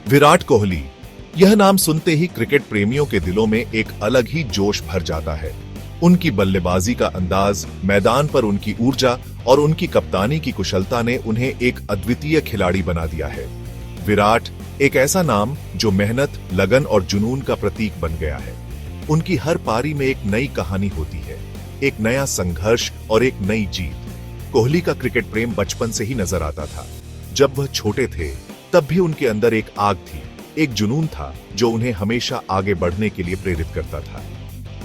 विराट कोहली, यह नाम सुनते ही क्रिकेट प्रेमियों के दिलों में एक अलग ही जोश भर जाता है। उनकी बल्लेबाजी का अंदाज, मैदान पर उनकी ऊर्जा और उनकी कप्तानी की कुशलता ने उन्हें एक अद्वितीय खिलाड़ी बना दिया है। विराट एक ऐसा नाम जो मेहनत, लगन और जुनून का प्रतीक बन गया है। उनकी हर पारी में एक नई कहानी होती है, एक नया संघर्ष और एक नई जीत। कोहली का क्रिकेट प्रेम बचपन से ही नजर आता था। जब वह छोटे थे तब भी उनके अंदर एक आग थी, एक जुनून था जो उन्हें हमेशा आगे बढ़ने के लिए प्रेरित करता था।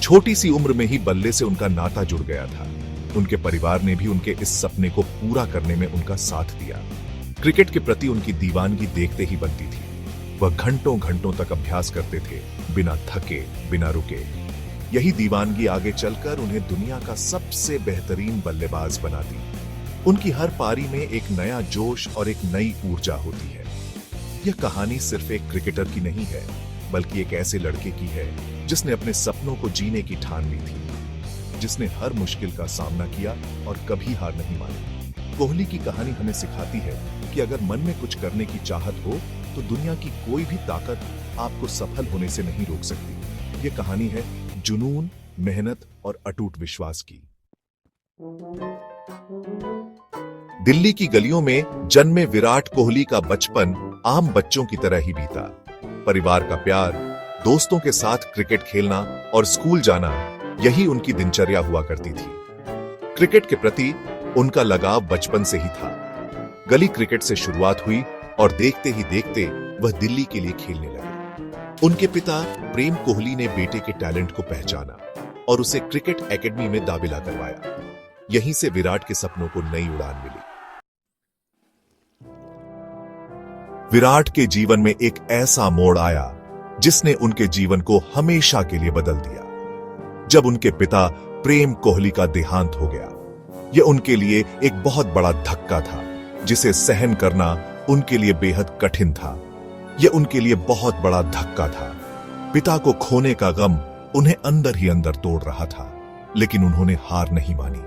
छोटी सी उम्र में ही बल्ले से उनका नाता जुड़ गया था। उनके परिवार ने भी उनके इस सपने को पूरा करने में उनका साथ दिया। क्रिकेट के प्रति उनकी दीवानगी देखते ही बनती थी। वह घंटों घंटों तक अभ्यास करते थे, बिना थके, बिना रुके। यही दीवानगी आगे चलकर उन्हें दुनिया का सबसे बेहतरीन बल्लेबाज बना दी। उनकी हर पारी में एक नया जोश और एक नई ऊर्जा होती है। यह कहानी सिर्फ एक क्रिकेटर की नहीं है, बल्कि एक ऐसे लड़के की है जिसने अपने सपनों को जीने की ठान ली थी, जिसने हर मुश्किल का सामना किया और कभी हार नहीं मानी। कोहली की कहानी हमें सिखाती है कि अगर मन में कुछ करने की चाहत हो तो दुनिया की कोई भी ताकत आपको सफल होने से नहीं रोक सकती। यह कहानी है जुनून, मेहनत और अटूट विश्वास की। दिल्ली की गलियों में जन्मे विराट कोहली का बचपन आम बच्चों की तरह ही बीता। परिवार का प्यार, दोस्तों के साथ क्रिकेट खेलना और स्कूल जाना, यही उनकी दिनचर्या हुआ करती थी। क्रिकेट के प्रति उनका लगाव बचपन से ही था। गली क्रिकेट से शुरुआत हुई और देखते ही देखते वह दिल्ली के लिए खेलने लगे। उनके पिता प्रेम कोहली ने बेटे के टैलेंट को पहचाना और उसे क्रिकेट एकेडमी में दाखिला करवाया। यहीं से विराट के सपनों को नई उड़ान मिली। विराट के जीवन में एक ऐसा मोड़ आया जिसने उनके जीवन को हमेशा के लिए बदल दिया। जब उनके पिता प्रेम कोहली का देहांत हो गया, यह उनके लिए एक बहुत बड़ा धक्का था, जिसे सहन करना उनके लिए बेहद कठिन था। यह उनके लिए बहुत बड़ा धक्का था। पिता को खोने का गम उन्हें अंदर ही अंदर तोड़ रहा था, लेकिन उन्होंने हार नहीं मानी।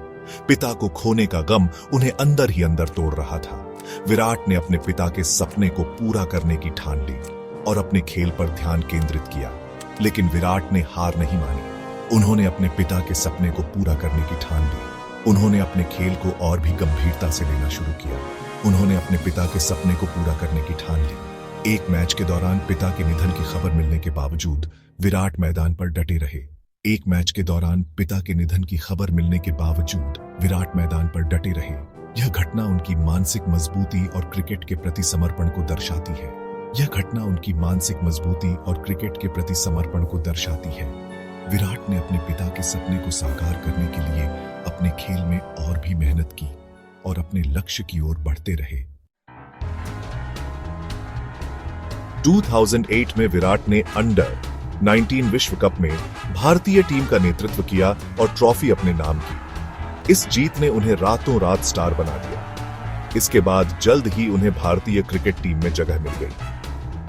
पिता को खोने का गम उन्हें अंदर ही अंदर तोड़ रहा था। विराट ने अपने पिता के सपने को पूरा करने की ठान ली और अपने खेल पर ध्यान केंद्रित किया। लेकिन विराट ने हार नहीं मानी। उन्होंने अपने पिता के सपने को पूरा करने की ठान ली। उन्होंने अपने खेल को और भी गंभीरता से लेना शुरू किया। उन्होंने अपने पिता के सपने को पूरा करने की ठान ली। एक मैच के दौरान पिता के निधन की खबर मिलने के बावजूद विराट मैदान पर डटे रहे। एक मैच के दौरान पिता के निधन की खबर मिलने के बावजूद विराट मैदान पर डटे रहे। यह घटना उनकी मानसिक मजबूती और क्रिकेट के प्रति समर्पण को दर्शाती है। यह घटना उनकी मानसिक मजबूती और क्रिकेट के प्रति समर्पण को दर्शाती है। विराट ने अपने पिता के सपने को साकार करने के लिए अपने खेल में और भी मेहनत की और अपने लक्ष्य की ओर बढ़ते रहे। 2008 में विराट ने अंडर 19 विश्व कप में भारतीय टीम का नेतृत्व किया और ट्रॉफी अपने नाम की। इस जीत ने उन्हें रातों रात स्टार बना दिया। इसके बाद जल्द ही उन्हें भारतीय क्रिकेट टीम में जगह मिल गई।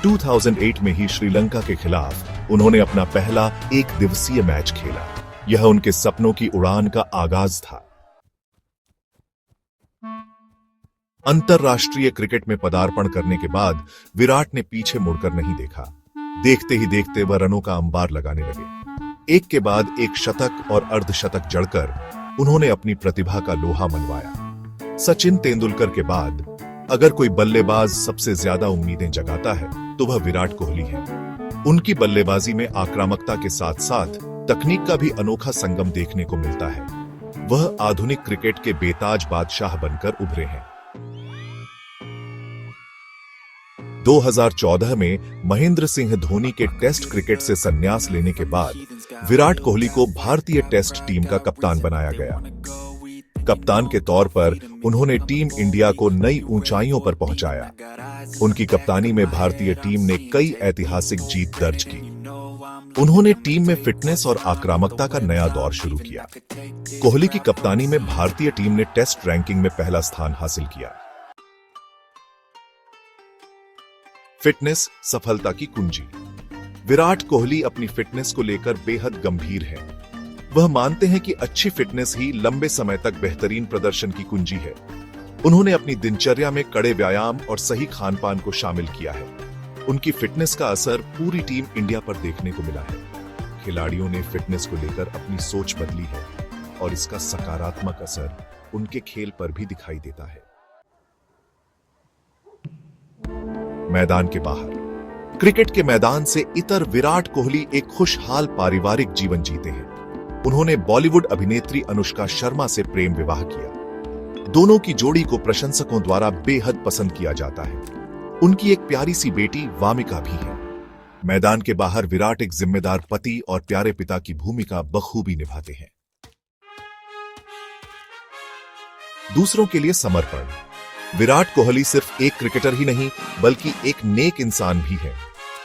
2008 में ही श्रीलंका के खिलाफ उन्होंने अपना पहला एक दिवसीय मैच खेला। यह उनके सपनों की उड़ान का आगाज था। अंतरराष्ट्रीय क्रिकेट में पदार्पण करने के बाद विराट ने पीछे मुड़कर नहीं देखा। देखते ही देखते वह रनों का अंबार लगाने लगे। एक के बाद एक शतक और अर्धशतक जड़कर उन्होंने अपनी प्रतिभा का लोहा मनवाया। सचिन तेंदुलकर के बाद अगर कोई बल्लेबाज सबसे ज्यादा उम्मीदें जगाता है तो वह विराट कोहली है। उनकी बल्लेबाजी में आक्रामकता के साथ साथ तकनीक का भी अनोखा संगम देखने को मिलता है। वह आधुनिक क्रिकेट के बेताज बादशाह बनकर उभरे हैं। 2014 में महेंद्र सिंह धोनी के टेस्ट क्रिकेट से संन्यास लेने के बाद विराट कोहली को भारतीय टेस्ट टीम का कप्तान बनाया गया। कप्तान के तौर पर उन्होंने टीम इंडिया को नई ऊंचाइयों पर पहुंचाया। उनकी कप्तानी में भारतीय टीम ने कई ऐतिहासिक जीत दर्ज की। उन्होंने टीम में फिटनेस और आक्रामकता का नया दौर शुरू किया। कोहली की कप्तानी में भारतीय टीम ने टेस्ट रैंकिंग में पहला स्थान हासिल किया। फिटनेस सफलता की कुंजी। विराट कोहली अपनी फिटनेस को लेकर बेहद गंभीर है। वह मानते हैं कि अच्छी फिटनेस ही लंबे समय तक बेहतरीन प्रदर्शन की कुंजी है। उन्होंने अपनी दिनचर्या में कड़े व्यायाम और सही खान पान को शामिल किया है। उनकी फिटनेस का असर पूरी टीम इंडिया पर देखने को मिला है। खिलाड़ियों ने फिटनेस को लेकर अपनी सोच बदली है और इसका सकारात्मक असर उनके खेल पर भी दिखाई देता है। मैदान के बाहर क्रिकेट के मैदान से इतर विराट कोहली एक खुशहाल पारिवारिक जीवन जीते हैं। उन्होंने बॉलीवुड अभिनेत्री अनुष्का शर्मा से प्रेम विवाह किया। दोनों की जोड़ी को प्रशंसकों द्वारा बेहद पसंद किया जाता है। उनकी एक प्यारी सी बेटी वामिका भी है। मैदान के बाहर विराट एक जिम्मेदार पति और प्यारे पिता की भूमिका बखूबी निभाते हैं। दूसरों के लिए समर्पण। विराट कोहली सिर्फ एक क्रिकेटर ही नहीं बल्कि एक नेक इंसान भी है।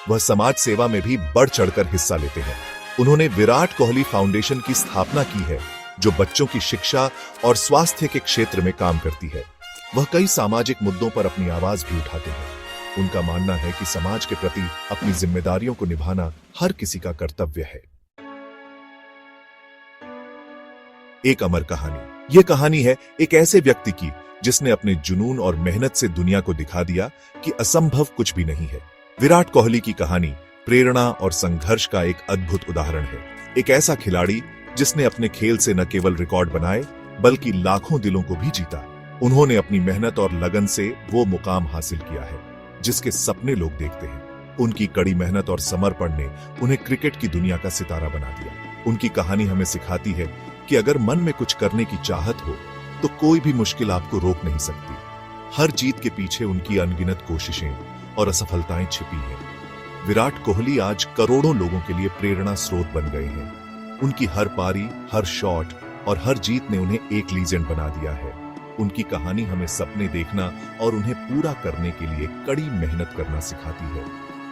वह समाज सेवा में भी बढ़ चढ़कर हिस्सा लेते हैं। उन्होंने विराट कोहली फाउंडेशन की स्थापना की है, जो बच्चों की शिक्षा और स्वास्थ्य के क्षेत्र में काम करती है। वह कई सामाजिक मुद्दों पर अपनी आवाज भी उठाते हैं। उनका मानना है कि समाज के प्रति अपनी जिम्मेदारियों को निभाना हर किसी का कर्तव्य है। एक अमर कहानी। यह कहानी है एक ऐसे व्यक्ति की जिसने अपने जुनून और मेहनत से दुनिया को दिखा दिया कि असंभव कुछ भी नहीं है। विराट कोहली की कहानी प्रेरणा और संघर्ष का एक अद्भुत उदाहरण है। एक ऐसा खिलाड़ी जिसने अपने खेल से न केवल रिकॉर्ड बनाए बल्कि लाखों दिलों को भी जीता। उन्होंने अपनी मेहनत और लगन से वो मुकाम हासिल किया है जिसके सपने लोग देखते हैं। उनकी कड़ी मेहनत और समर्पण ने उन्हें क्रिकेट की दुनिया का सितारा बना दिया। उनकी कहानी हमें सिखाती है कि अगर मन में कुछ करने की चाहत हो तो कोई भी मुश्किल आपको रोक नहीं सकती। हर जीत के पीछे उनकी अनगिनत कोशिशें और असफलताएं छिपी हैं। विराट कोहली आज करोड़ों लोगों के लिए प्रेरणा स्रोत बन गए हैं। उनकी हर पारी, हर शॉट और हर जीत ने उन्हें एक लीजेंड बना दिया है। उनकी कहानी हमें सपने देखना और उन्हें पूरा करने के लिए कड़ी मेहनत करना सिखाती है।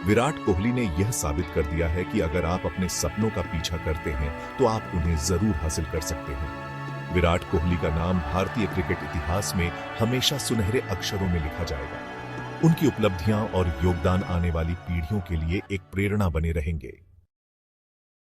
विराट कोहली ने यह साबित कर दिया है कि अगर आप अपने सपनों का पीछा करते हैं तो आप उन्हें जरूर हासिल कर सकते हैं। विराट कोहली का नाम भारतीय क्रिकेट इतिहास में हमेशा सुनहरे अक्षरों में लिखा जाएगा। उनकी उपलब्धियां और योगदान आने वाली पीढ़ियों के लिए एक प्रेरणा बने रहेंगे।